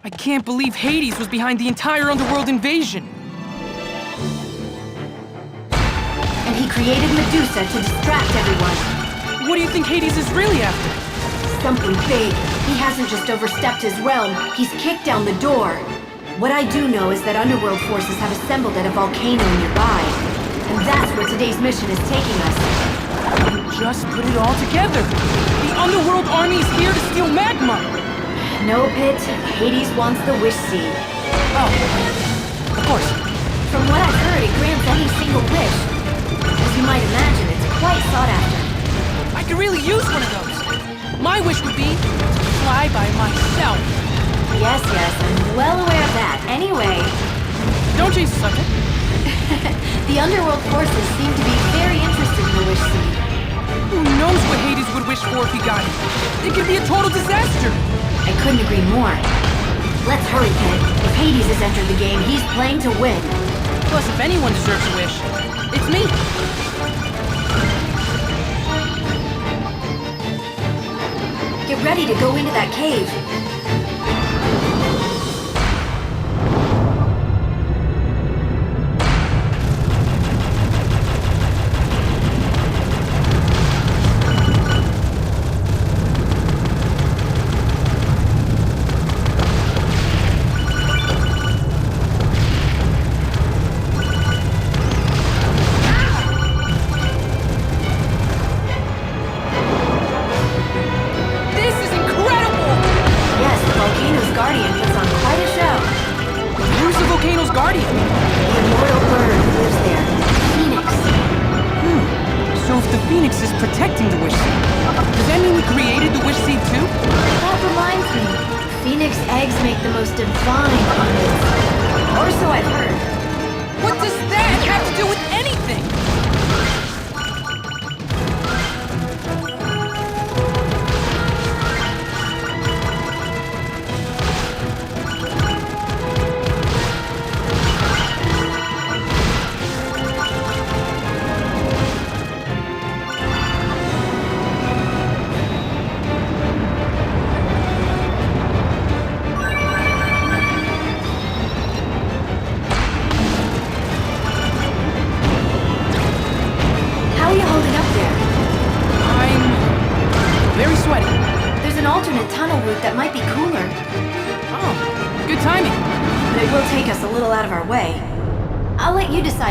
I can't believe Hades was behind the entire underworld invasion. And he created Medusa to distract everyone. What do you think Hades is really after? Something big. He hasn't just overstepped his realm, he's kicked down the door. What I do know is that underworld forces have assembled at a volcano nearby. And that's where today's mission is taking us. You just put it all together. The underworld army is here to steal magma. No, Pit. Hades wants the wish seed. Oh, of course. From what I've heard, it grants any single wish. As you might imagine, it's quite sought after. I could really use one of those. My wish would be to fly by myself. Yes, I'm well aware of that. Anyway... Don't change the subject. The underworld forces seem to be very interested in the wish seed. Who knows what Hades would wish for if he got it? It could be a total disaster. I couldn't agree more. Let's hurry, Pit. If Hades has entered the game, he's playing to win. Plus, if anyone deserves a wish, it's me. Get ready to go into that cave.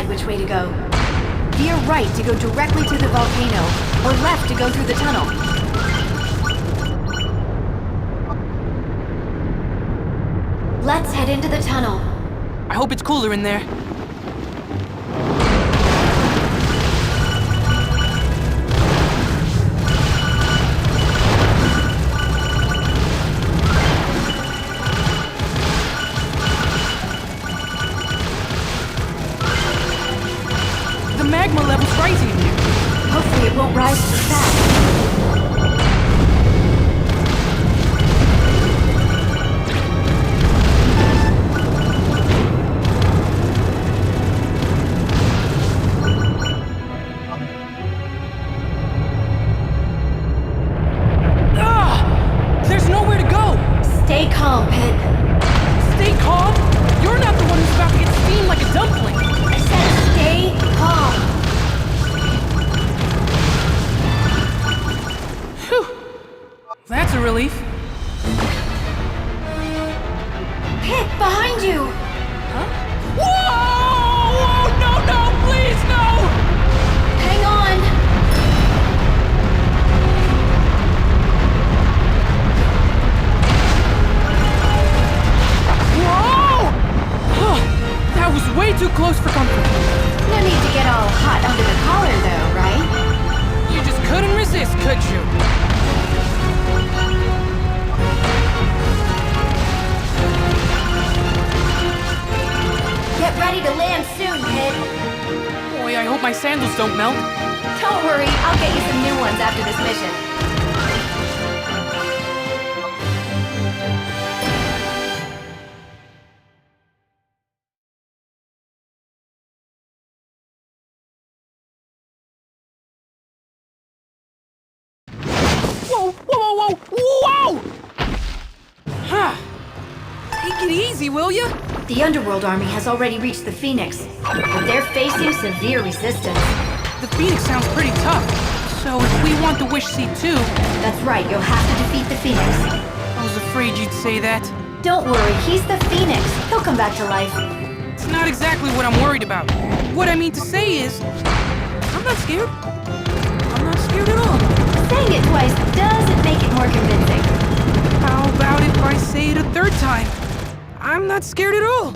Which way to go. Veer right to go directly to the volcano, or left to go through the tunnel. Let's head into the tunnel. I hope it's cooler in there. Magma level's rising in here. Hopefully it won't rise too fast. There's nowhere to go. Stay calm, Pit. Stay calm? You're not the one who's about to get steamed like a dumpling. I said stay calm. That's a relief. Pit, behind you! Huh? Whoa! Whoa! No! Please, no! Hang on! Whoa! That was way too close for comfort. No need to get all hot under the collar, though, right? You just couldn't resist, could you? Get ready to land soon, Pit. Boy, I hope my sandals don't melt. Don't worry, I'll get you some new ones after this mission. Whoa! Whoa! Whoa! Whoa! Huh! Take it easy, will ya? The Underworld army has already reached the Phoenix, but they're facing severe resistance. The Phoenix sounds pretty tough. So if we want the Wish Seed too... That's right, you'll have to defeat the Phoenix. I was afraid you'd say that. Don't worry, he's the Phoenix. He'll come back to life. It's not exactly what I'm worried about. What I mean to say is... I'm not scared. I'm not scared at all. Saying it twice doesn't make it more convincing. How about if I say it a third time? I'm not scared at all.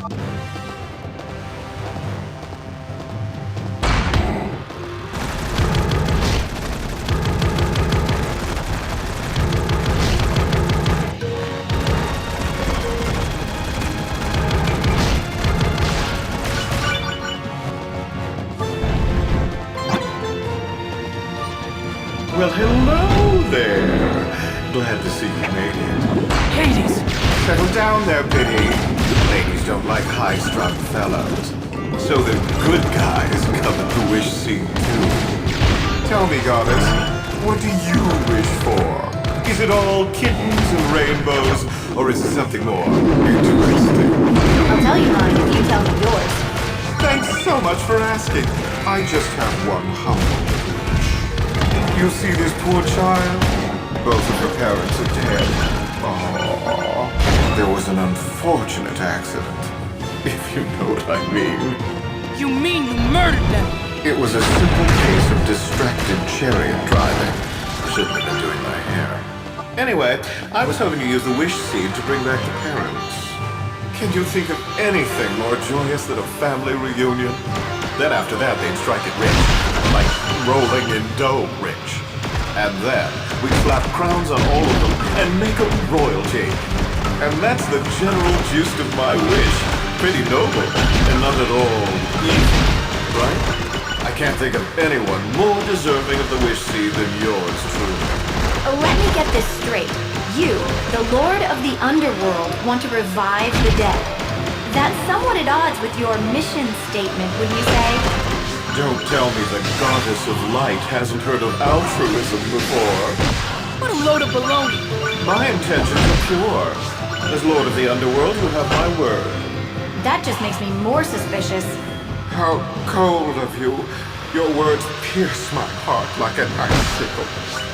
Well, hello there. Glad to see you made it. Hades! Settle down there, Biddy. Ladies don't like high-strung fellows. So the good guys come at the wish scene too. Tell me, goddess, what do you wish for? Is it all kittens and rainbows, or is it something more interesting? I'll tell you mine if you tell me yours. Thanks so much for asking. I just have one humble wish. You see this poor child? Both of her parents are dead. Aww. There was an unfortunate accident, if you know what I mean. You mean you murdered them? It was a simple case of distracted chariot driving. Shouldn't have been doing my hair. Anyway, I was hoping to use the wish seed to bring back the parents. Can you think of anything more joyous than a family reunion? Then after that, they'd strike it rich. Like rolling in dough rich. And then we'd slap crowns on all of them and make them royalty. And that's the general gist of my wish. Pretty noble and not at all evil, right? I can't think of anyone more deserving of the wish seed than yours truly. Let me get this straight. You, the Lord of the Underworld, want to revive the dead. That's somewhat at odds with your mission statement, wouldn't you say? Don't tell me the goddess of light hasn't heard of altruism before. What a load of baloney! My intentions are pure. As Lord of the Underworld, you have my word. That just makes me more suspicious. How cold of you. Your words pierce my heart like an icicle.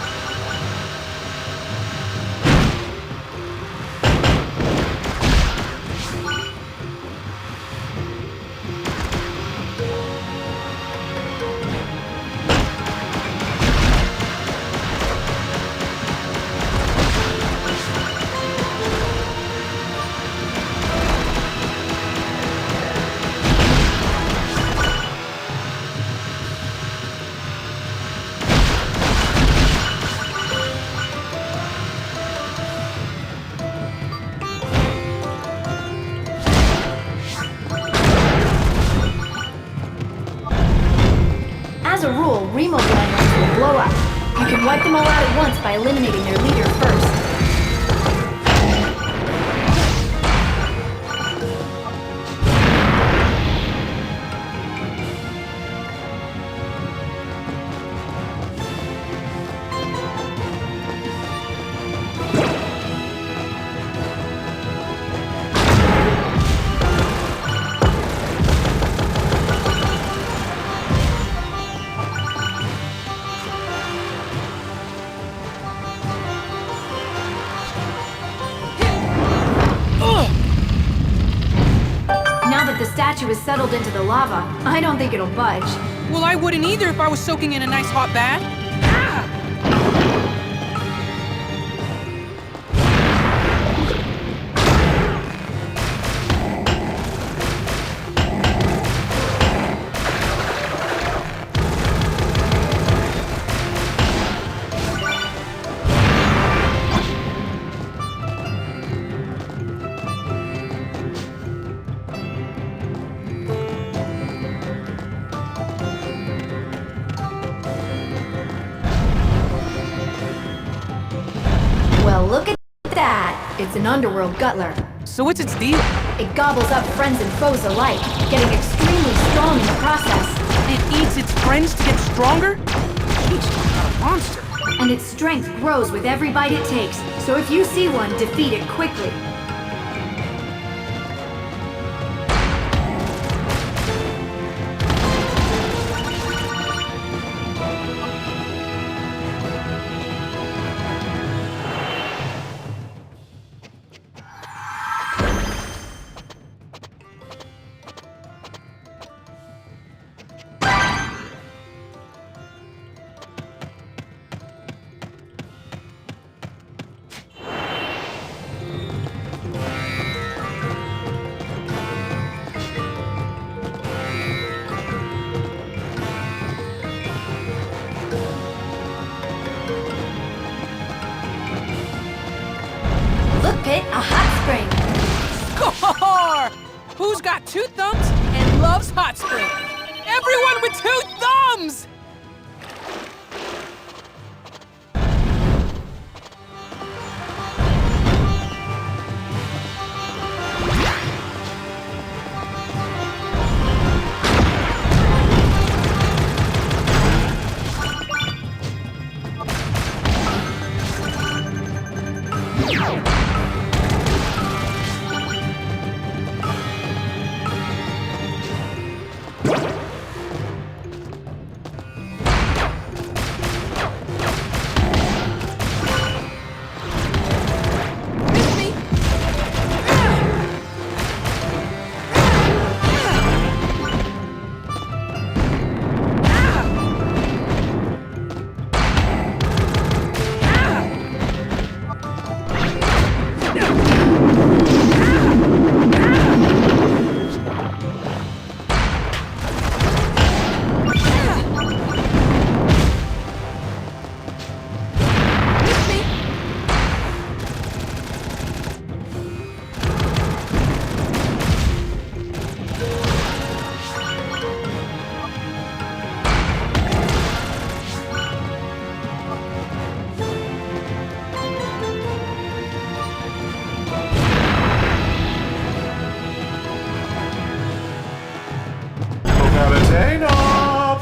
As a rule, remote landmines will blow up. You can wipe them all out at once by eliminating their leader first. The statue is settled into the lava. I don't think it'll budge. Well, I wouldn't either if I was soaking in a nice hot bath. Well, look at that. It's an underworld guttler. So what's its deal? It gobbles up friends and foes alike, getting extremely strong in the process. It eats its friends to get stronger? Jeez, not a monster. And its strength grows with every bite it takes, so if you see one, defeat it quickly. who's got 2 thumbs and loves hot spring? Everyone with 2 thumbs!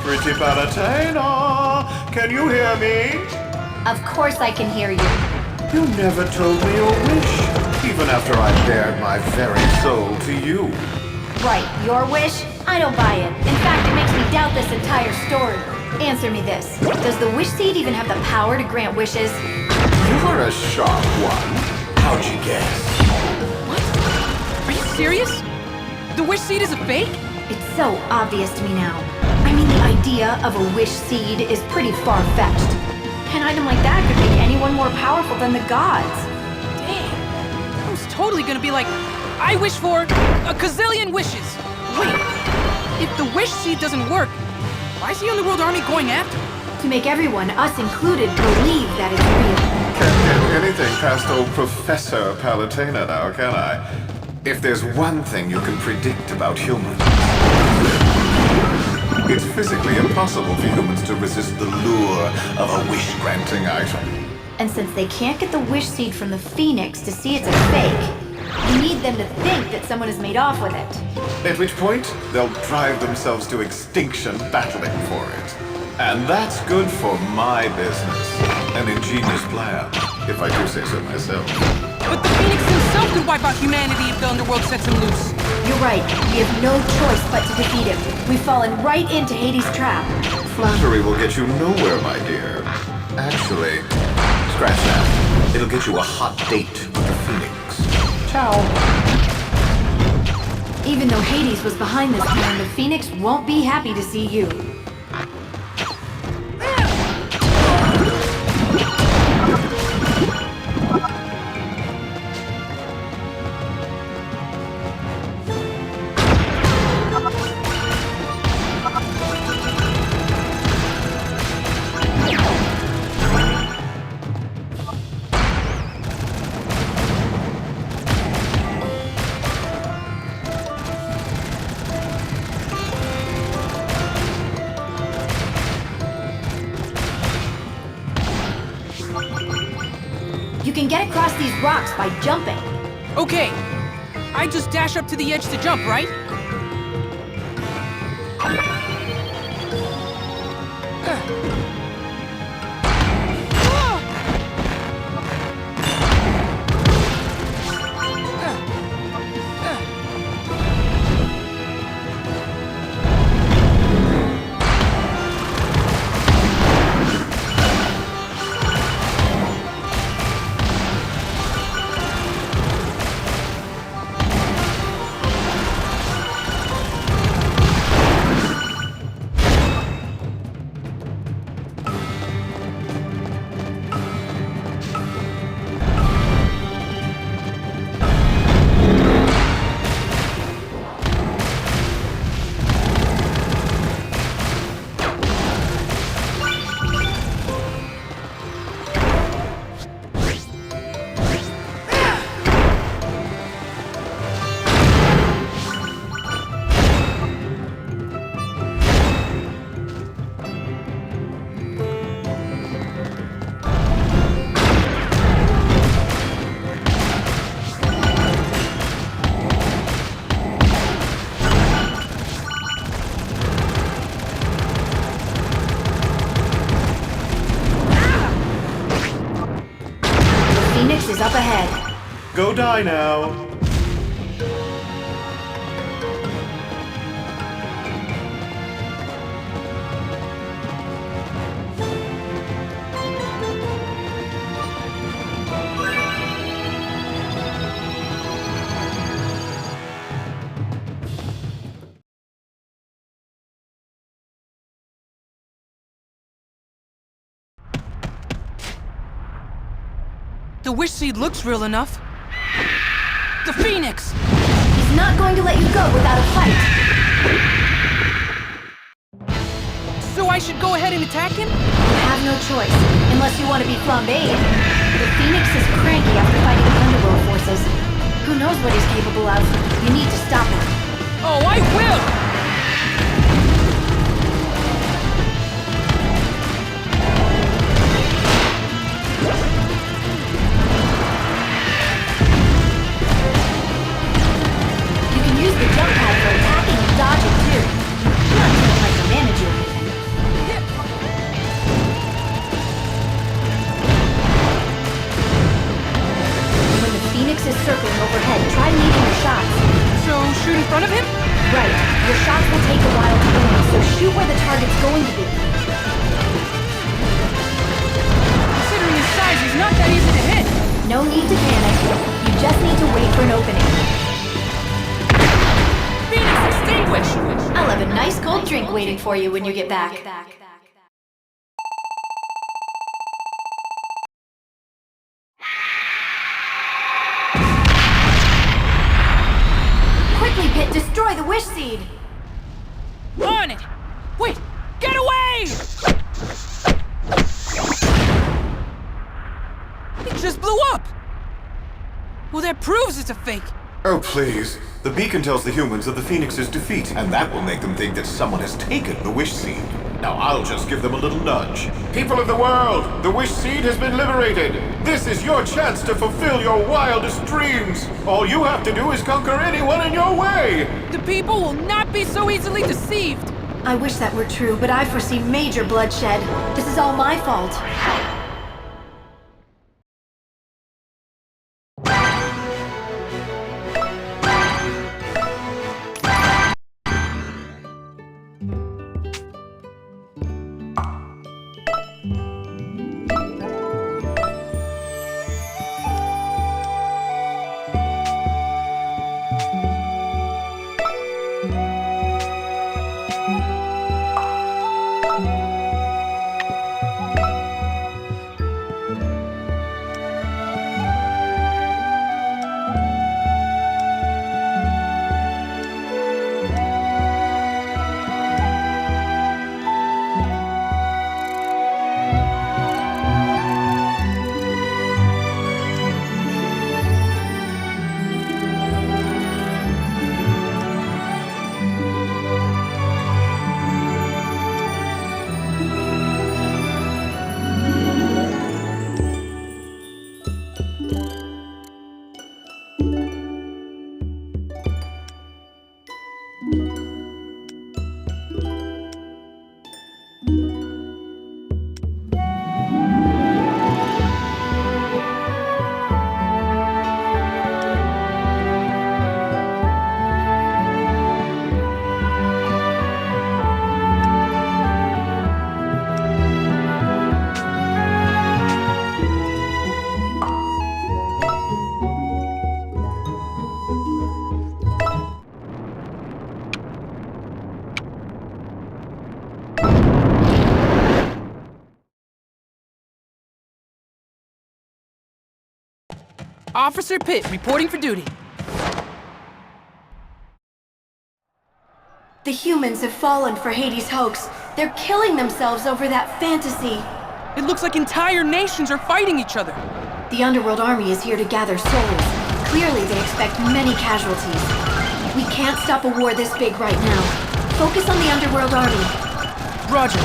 Pretty Palutena, can you hear me? Of course I can hear you. You never told me your wish, even after I bared my very soul to you. Right, your wish? I don't buy it. In fact, it makes me doubt this entire story. Answer me this. Does the wish seed even have the power to grant wishes? You're a sharp one. How'd you guess? What? Are you serious? The wish seed is a fake? It's so obvious to me now. I mean, the idea of a wish seed is pretty far-fetched. An item like that could make anyone more powerful than the gods. Dang. I was totally gonna be like, I wish for a gazillion wishes. Wait, if the wish seed doesn't work, why is the Underworld Army going after it? To make everyone, us included, believe that it's real. Can't get anything past old Professor Palutena now, can I? If there's one thing you can predict about humans, it's physically impossible for humans to resist the lure of a wish-granting item. And since they can't get the wish seed from the Phoenix to see it's a fake, you need them to think that someone has made off with it. At which point, they'll drive themselves to extinction battling for it. And that's good for my business. An ingenious plan, if I do say so myself. But the Phoenix himself could wipe out humanity if the Underworld sets him loose. You're right. We have no choice but to defeat him. We've fallen right into Hades' trap. Flattery will get you nowhere, my dear. Actually, scratch that. It'll get you a hot date with the Phoenix. Ciao. Even though Hades was behind this plan, the Phoenix won't be happy to see you. You can get across these rocks by jumping. Okay, I just dash up to the edge to jump, right? die now. The wish seed looks real enough. The Phoenix! He's not going to let you go without a fight. So I should go ahead and attack him? You have no choice, unless you want to be flambéed. The Phoenix is cranky after fighting the Underworld forces. Who knows what he's capable of? You need to stop him. Oh, I will! Use the jump pad for attacking and dodging too. Not to micromanage you or anything. When the Phoenix is circling overhead, try leading your shots. So, shoot in front of him? Right. Your shots will take a while to aim, so shoot where the target's going to be. Considering his size, he's not that easy to hit. No need to panic. You just need to wait for an opening. Phoenix extinguished! I'll have a nice cold drink waiting for you when you get back. Quickly, Pit, destroy the wish seed! On it! Wait! Get away! It just blew up! Well, that proves it's a fake. Oh, please. The beacon tells the humans of the Phoenix's defeat, and that will make them think that someone has taken the Wish Seed. Now I'll just give them a little nudge. People of the world, the Wish Seed has been liberated! This is your chance to fulfill your wildest dreams! All you have to do is conquer anyone in your way! The people will not be so easily deceived! I wish that were true, but I foresee major bloodshed. This is all my fault. Officer Pitt, reporting for duty. The humans have fallen for Hades' hoax. They're killing themselves over that fantasy. It looks like entire nations are fighting each other. The Underworld Army is here to gather souls. Clearly, they expect many casualties. We can't stop a war this big right now. Focus on the Underworld Army. Roger.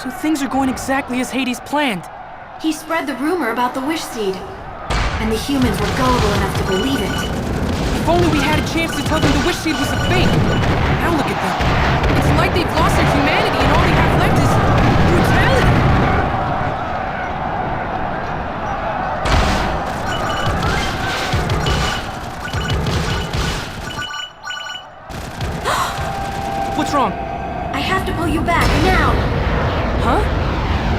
So things are going exactly as Hades planned. He spread the rumor about the Wish Seed, and the humans were gullible enough to believe it. If only we had a chance to tell them the wish seed was a fake. Now look at them. It's like they've lost their humanity and all they have left is brutality. What's wrong? I have to pull you back, now! Huh?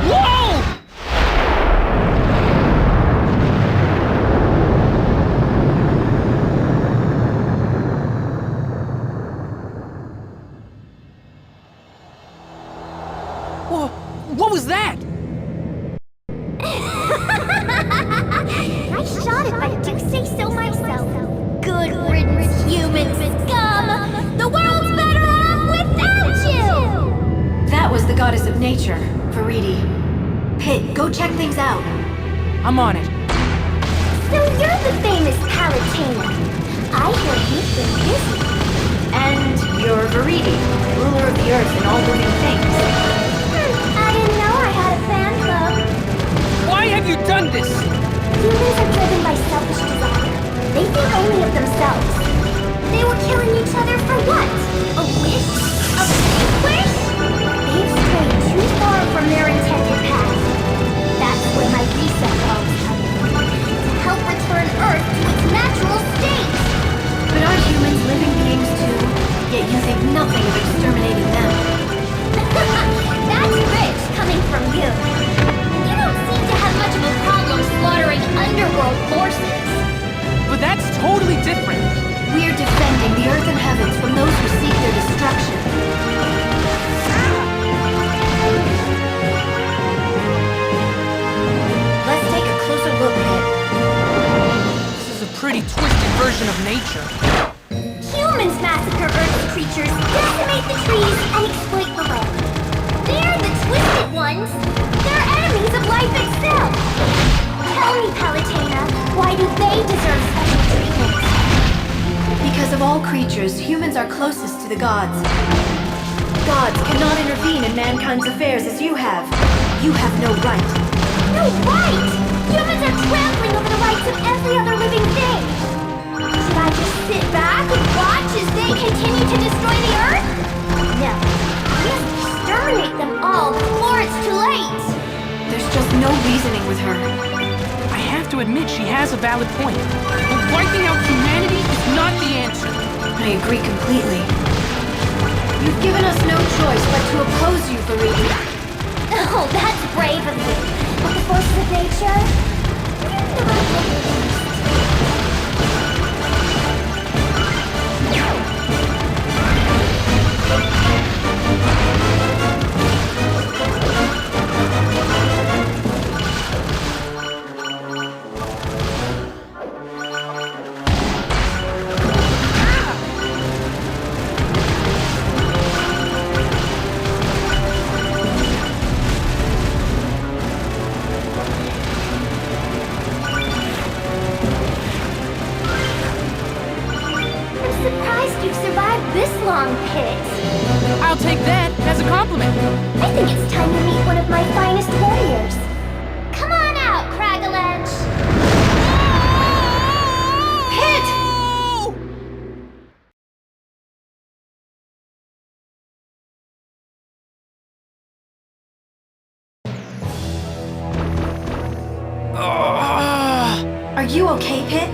Whoa! Whoa! What was that? I shot it, I do say so myself. Good riddance, human scum! The world's better off without you! That was the goddess of nature, Veridi. Pit, go check things out. I'm on it. So you're the famous Palutena. I hear you've been busy. And you're Veridi, ruler of the earth and all living things. I didn't know I had a fan club. Why have you done this? Humans are driven by selfish desire. They think only of themselves. They were killing each other for what? A wish? A fake wish? They've strayed too far from their intended path. That's where my reset bombs come in. To help return Earth to its natural state. But aren't humans living beings too? Yet you think nothing of exterminating them. That's rich coming from you. You don't seem to have much of a problem slaughtering underworld forces. But that's totally different. We're defending the earth and heavens from those who seek their destruction. Let's take a closer look, Pit. This is a pretty twisted version of nature. Humans massacre Earth's creatures, decimate the trees, and exploit the land. They're the twisted ones. They're enemies of life itself. Tell me, Palutena, why do they deserve special treatment? Because of all creatures, humans are closest to the gods. Gods cannot intervene in mankind's affairs as you have. You have no right. No right! Humans are trampling over the rights of every other living thing. Should I just sit back and watch as they continue to destroy the Earth? No. We have to exterminate them all before it's too late. There's just no reasoning with her. I have to admit she has a valid point. But wiping out humanity is not the answer. I agree completely. You've given us no choice but to oppose you, Veridi. Oh, that's brave of you. But the forces of nature? They're not released. Surprised you've survived this long, Pit. I'll take that as a compliment. I think it's time to meet one of my finest warriors. Come on out, Cragalanch. Pit! Are you okay, Pit?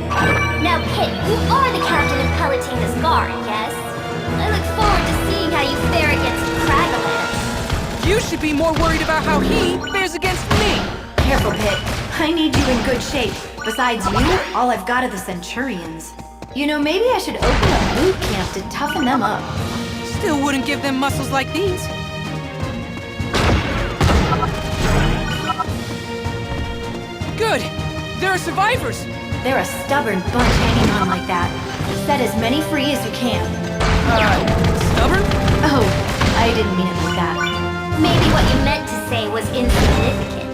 Now, Pit, you are the captain of Palutena's guard, yes? I look forward to seeing how you fare against Cragalanch. You should be more worried about how he fares against me. Careful, Pit. I need you in good shape. Besides you, all I've got are the Centurions. You know, maybe I should open a boot camp to toughen them up. Still wouldn't give them muscles like these. Good. There are survivors. They're a stubborn bunch hanging on like that. Set as many free as you can. Stubborn? Oh, I didn't mean it like that. Maybe what you meant to say was insignificant.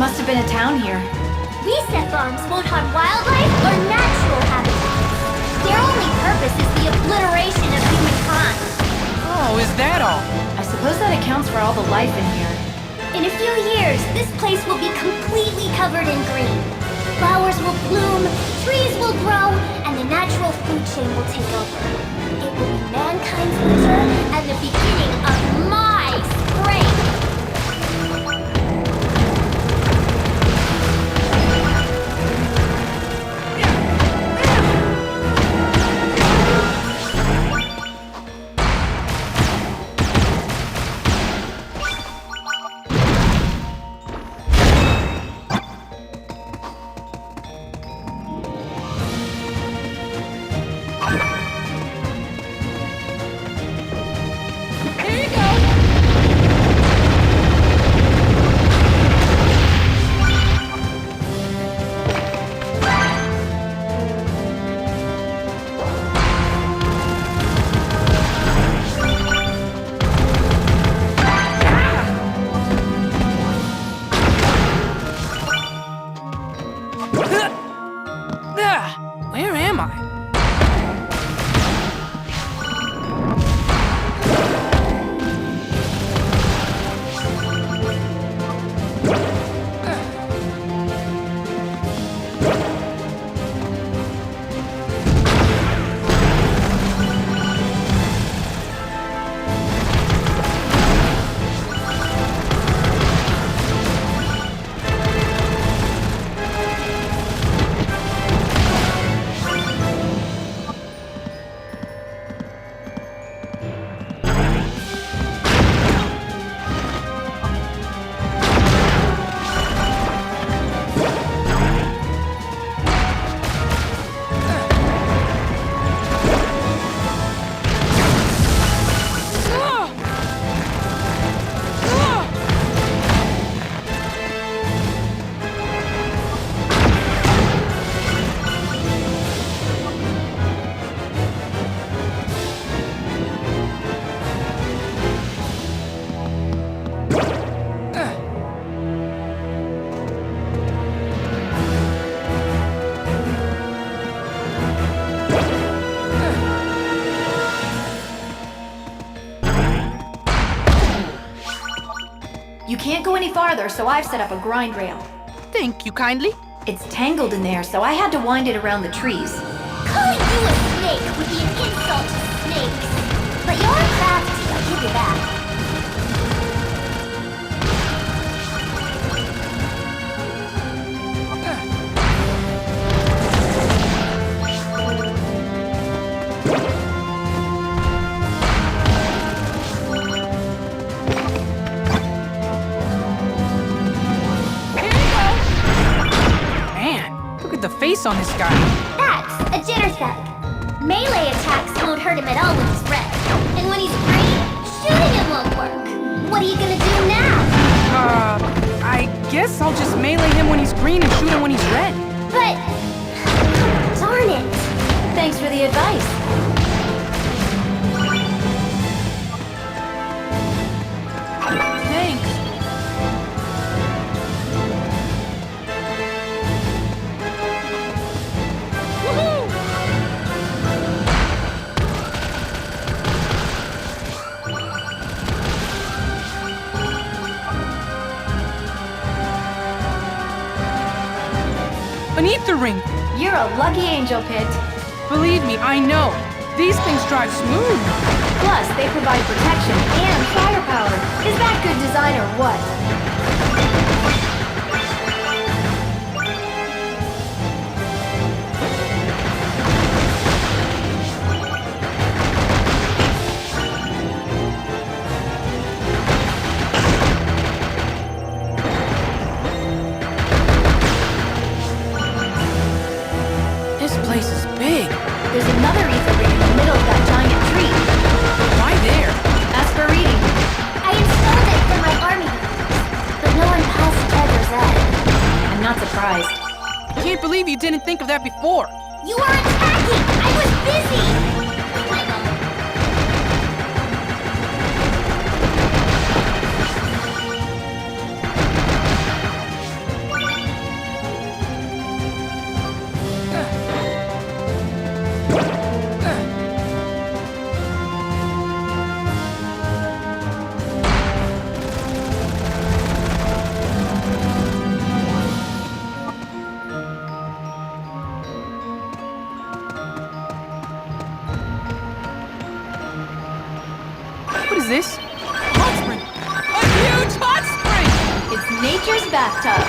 must have been a town here. Reset bombs won't harm wildlife or natural habitats. Their only purpose is the obliteration of humankind. Oh, is that all? I suppose that accounts for all the life in here. In a few years, this place will be completely covered in green. Flowers will bloom, trees will grow, and the natural food chain will take over. It will be mankind's winter and the beginning of my spring. Here you go. Where am I? You can't go any farther, so I've set up a grind rail. Thank you kindly. It's tangled in there, so I had to wind it around the trees. Calling you a snake would be an insult to snakes. But you're crafty, I'll give you that. Man, look at the face on this guy. That's a jitter thug. Melee attacks won't hurt him at all when he's red. And when he's green, shooting him won't work. What are you gonna do now? I guess I'll just melee him when he's green and shoot him when he's red. But... darn it. Thanks for the advice. Thanks. Woohoo! An ether ring! You're a lucky angel, Pit. Believe me, I know. These things drive smooth. Plus, they provide protection and firepower. Is that good design or what? This place is big. There's another ether ring in the middle of that giant tree. Why there? As for reading, I installed it for my army units, but no one passed Trevor's ed. I'm not surprised. I can't believe you didn't think of that before. You were attacking! I was busy! I know. this? Hot spring! A huge hot spring! It's nature's bathtub.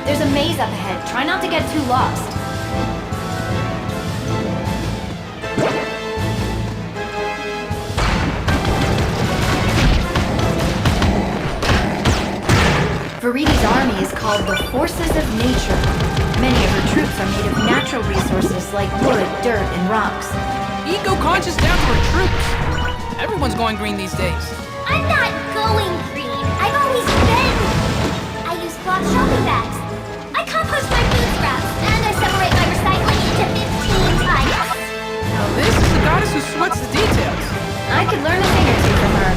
There's a maze up ahead. Try not to get too lost. Viridi's army is called the Forces of Nature. Many of her troops are made of natural resources like wood, dirt, and rocks. Eco-conscious down to her troops. Everyone's going green these days. I'm not going green. I've always been. I use cloth shopping bags. I compost my food scraps, and I separate my recycling into 15 types. Now this is the goddess who sweats the details. I could learn a thing or two from her.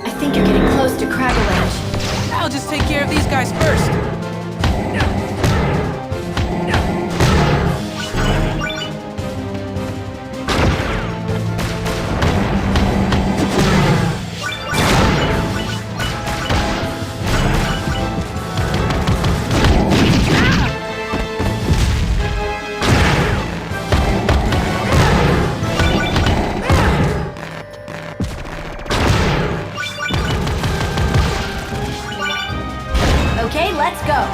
I think you're getting close to Craggle. I'll just take care of these guys first. Okay, let's go.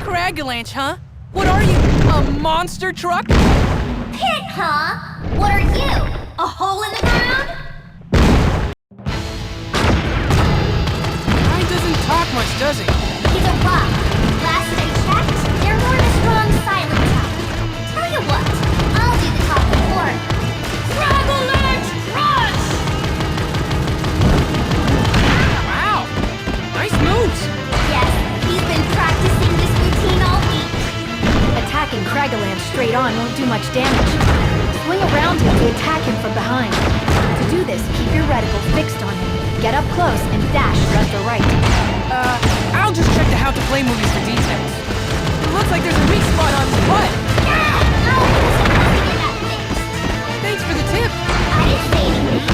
Cragalanche, huh? What are you? A monster truck? Pit, huh? What are you? A hole in the ground? Guy doesn't talk much, does he? He's a rock. Last I checked, they're more of a strong silent type. Tell you what, I'll do the talking for him. Cragalanche Crush! Wow! Nice moves! Yes, he's been practicing this routine all week. Attacking Cragalanche straight on won't do much damage. Swing around him to attack him from behind. To do this, keep your reticle fixed on him. Get up close and dash left or right. I'll just check the How to Play movies for details. It looks like there's a weak spot on his butt. I'll put some nothing in that fix. Thanks for the tip. I didn't say anything.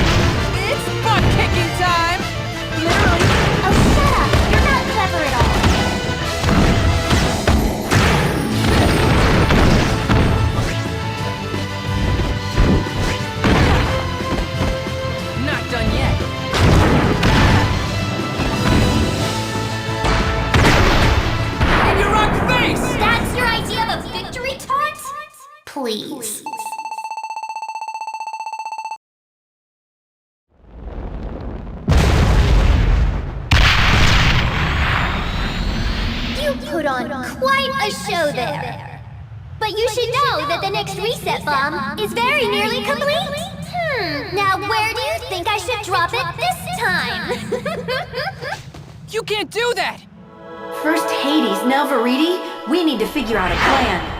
It's butt kicking time! Literally. Oh, shut up. You're not clever at all. Not done yet. In your rock face! That's your idea of a victory taunt? Please. You put on quite a show there. But you should know that the next reset bomb is very nearly complete. Now where do you think I should drop it this time? You can't do that! First Hades, now Viridi. We need to figure out a plan.